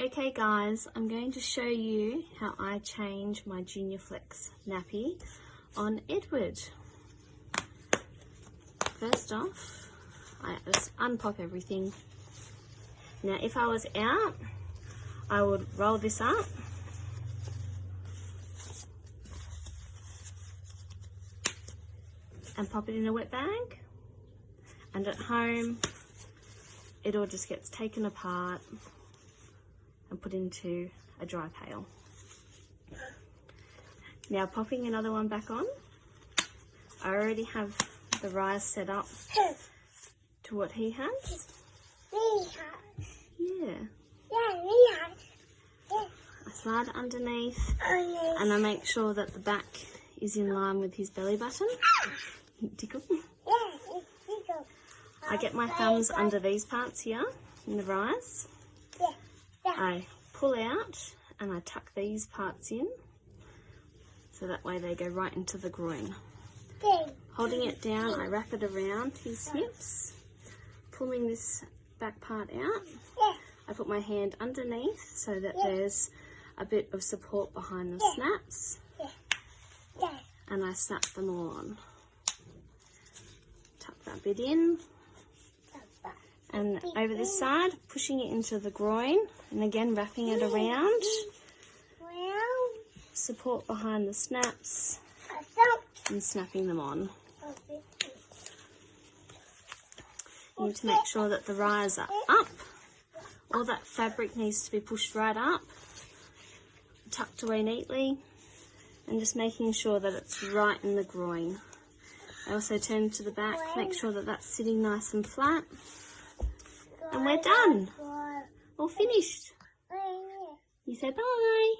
Okay guys, I'm going to show you how I change my Junior Flex nappy on Edward. First off, I just unpop everything. Now if I was out, I would roll this up and pop it in a wet bag, and at home it all just gets taken apart and put into a dry pail. Now popping another one back on, I already have the rise set up to what he has. Yeah. I slide underneath and I make sure that the back is in line with his belly button. Tickle. I get my thumbs under these parts here in the rise. I pull out and I tuck these parts in so that way they go right into the groin. Holding it down, I wrap it around his hips, pulling this back part out. I put my hand underneath so that there's a bit of support behind the snaps, and I snap them all on. Tuck that bit in, and over this side, pushing it into the groin, and again wrapping it around. Support behind the snaps and snapping them on. You need to make sure that the rise are up. All that fabric needs to be pushed right up, tucked away neatly, and just making sure that it's right in the groin. I also turn to the back, make sure that that's sitting nice and flat. And we're done. All finished. You say bye.